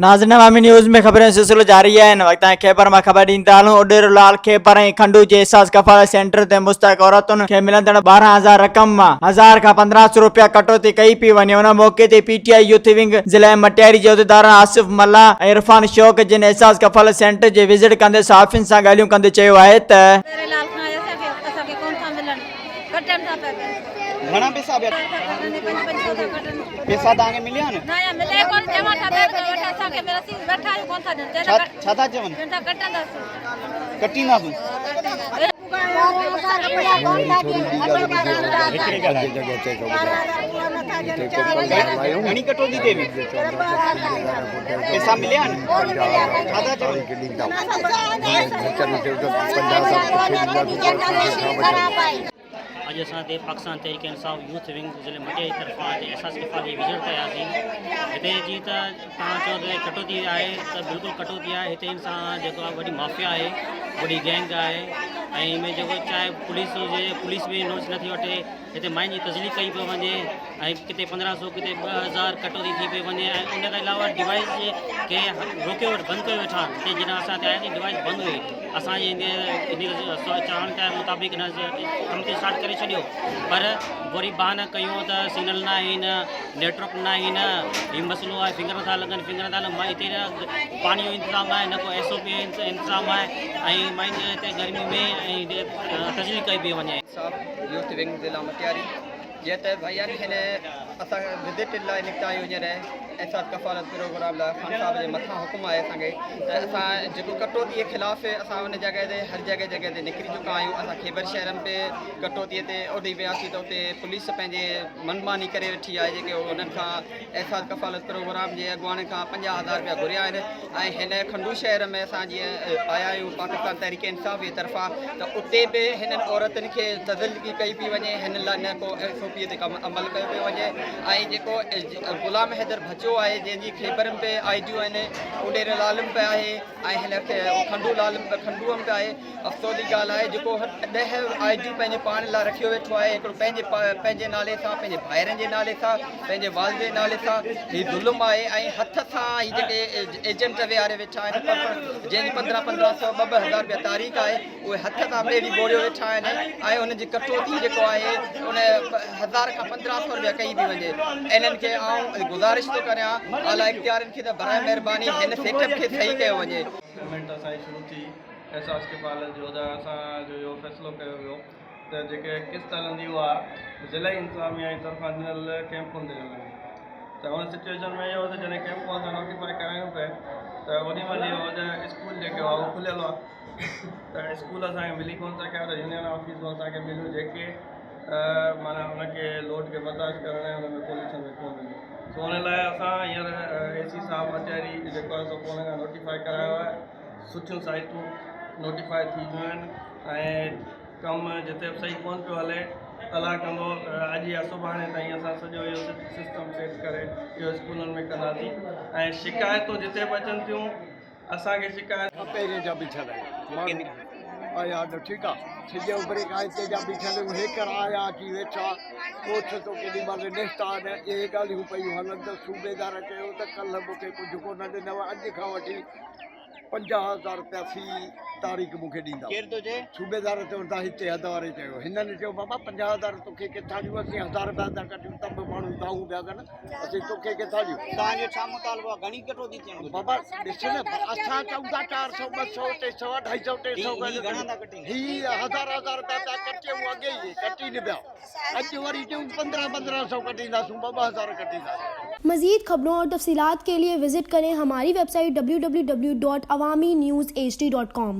नाज़रीन अवामी न्यूज़ में खबरें सिलसिलो जारी है। वक्त खैबर में खबर ॾींदा आहियूं। उडेरलाल खैबर ऐं खंडू जे एहसास कफ़ालत सेंटर ते मुस्तहक़ औरतुनि खे मिलंदड़ 12,000 रक़म मां 1000 खां 1500 रुपया कटौती कई पई वञे। उन मौके ते पीटीआई यूथ विंग ज़िला मटियारी जे उहिदेदार आसिफ मल्ला ऐं इरफान शौक़ जिन एहसास कफ़ालत सेंटर जे विज़िट कंदे सहाफ़ियुनि सां ॻाल्हियूं कंदे चयो आहे त घणा पैसा पैसा तव्हांखे मिलिया न छा था चवनि कटींदासूं घणी कटौती थिए पैसा मिलिया न छा था चवनि अज अस पाकिस्तान तहरीक इंसाफ यूथ विंग ज़िले मटियारी तरफ़ा एहसास कफ़ाल जी विज़िट कयासीं। हिते जीअं त तव्हां चओ त कटौती आहे त बिल्कुलु कटौती आहे। हिते इंसान जेको आहे वॾी माफ़िया आहे, वॾी गैंग आहे ऐं हिनमें जेको चाहे पुलिस हुजे पुलिस बि नोटिस नथी वठे। हिते माइन जी तज़लील कई पियो वञे ऐं किथे 1500 किथे 2000 कटौती थी पई वञे ऐं उन खां अलावा डिवाइस खे रोके बंदि कयो वेठा आहिनि। हिते जॾहिं असां आया त डिवाइस बंदि हुई। असांजे चवण जे मुताबिक़ हिन कम खे स्टार्ट करे छॾियो, पर वरी बहाना कयूं त सिग्नल न आहिनि, नेटवर्क न आहिनि, हीउ मसइलो आहे, फिंगर नथा लॻनि फिंगर नथा लॻनि। हिते पाणी जो इंतज़ाम आहे, न को SOP इंतज़ाम आहे ऐं माइन हिते गर्मियूं में ऐं तज़लील कई पई वञे। यूथ विंग ज़िला मटियारी जीअं त भैया हिन असां विज़िट लाइ निकिता आहियूं। हींअर एहसास कफ़ालत प्रोग्राम लाइ ख़ान साहब जे मथां हुकुम आहे असांखे त असां जेको कटौतीअ जे ख़िलाफ़ असां उन जॻह ते हर जॻह ते निकिरी चुका आहियूं। असां खैबर शहर में कटौतीअ ते ओॾे वियासीं त उते पुलिस पंहिंजे मनमानी करे वेठी आहे। जेके उन्हनि खां एहसास कफ़ालत प्रोग्राम जे अॻुवाणी खां 50,000 रुपया घुरिया आहिनि ऐं हिन खंडू शहर में असां जीअं आया आहियूं पाकिस्तान तहरीक इंसाफ जी तरफ़ां त उते बि हिननि औरतुनि खे तज़लील कई पई वञे। हिन लाइ न को SOP ते अमल कयो पियो वञे ऐं जेको ग़ुलाम हैदर भचो आहे जंहिंजी खैबर में IDU आहिनि, उडेर लालम पे आहे ऐं हिन खंडूअ में बि आहे। अफ़सोस जी ॻाल्हि आहे जेको 10 IDU पंहिंजे पाण लाइ रखियो वेठो आहे। हिकिड़ो पंहिंजे नाले सां, पंहिंजे भाइरनि जे नाले सां, पंहिंजे वाल जे नाले सां हीउ ज़ुल्म आहे ऐं हथ सां हीअ जेके एजेंट विहारे वेठा आहिनि जंहिंजी 1500 2,000 रुपया तारीख़ आहे उहे हथ सां ॿेड़ी ॿोड़ियो वेठा आहिनि ऐं उनजी कटौती जेको आहे उन 1000 खां 1500 रुपया कई थी वञे। इन्हनि खे आऊं गुज़ारिश थो करियां आला इख्तियारनि खे त बराए महिरबानी हिन सेटअप खे सही कयो वञे। पेमेंट असांजी शुरू थी एहसास कफ़ालत जो त असांजो इहो फ़ैसिलो कयो वियो त जेके क़िस्त हलंदी उहा ज़िला इंतिज़ामिया जी तरफ़ां ॾिनल कैंपुनि ते हलंदी। त हुन सिचुएशन में इहो त जॾहिं कैंपू असां नोटिफाई करायूं पिया त ओॾीमहिल इहो स्कूल जेके आहे उहो खुलियल आहे त स्कूल असांखे मिली कोन था पिया। यूनियन ऑफिसूं असांखे मिलियूं जेके माना हुनखे लोड खे बर्दाश्त करण ऐं हुन में पोल्यूशन में कोन मिलियो। सो हुन लाइ असां हींअर AC साहब मटियारी जेको आहे सो हुन खां नोटिफाई करायो आहे। सुठियूं साइटूं नोटिफाई थी वियूं आहिनि ऐं कमु जिते बि सही कोन पियो हले अलाह कंदो अॼु या सुभाणे ताईं असां सॼो इहो सिस्टम सेट करे इहो स्कूलनि में कंदासीं। ऐं शिकायतूं जिते बि अचनि थियूं असांखे शिकायत पहिरें जा बीठल आया त ठीकु आहे। सिॼे उभरे खां हिते जा बीठल हेकर आया अची वेठा कोठ तो केॾी महिल निस्ता न इहे ॻाल्हियूं पियूं हलनि त सूबेदार चयो त कल्ह मूंखे कुझु कोन ॾिनव, अॼु खां वठी 50,000 रुपया फ़ी तारीख़ मूंखे ॾींदा। सूबेदार चवनि था हिते हदवारे चयो। हिननि चयो बाबा 50,000 तोखे किथां ॾियूं, असीं 1000 रुपया था कटियूं त बि माण्हू दाऊं पिया कनि, असीं तोखे किथां ॾियूं। तव्हांजो छा मुतालबो आहे घणी कटौती थियणु बाबा ॾिस न असां चऊं था 400 200 300 250 300 हीअ 1000 रुपया था कटियूं अॻे ई कटी न पिया। अॼु वरी चयूं 1500 कटींदासूं 2000 कटींदासूं। मज़ीद खबरों और तफसीलात के लिए विजिट करें हमारी वेबसाइट www.awamiNewsHD.com।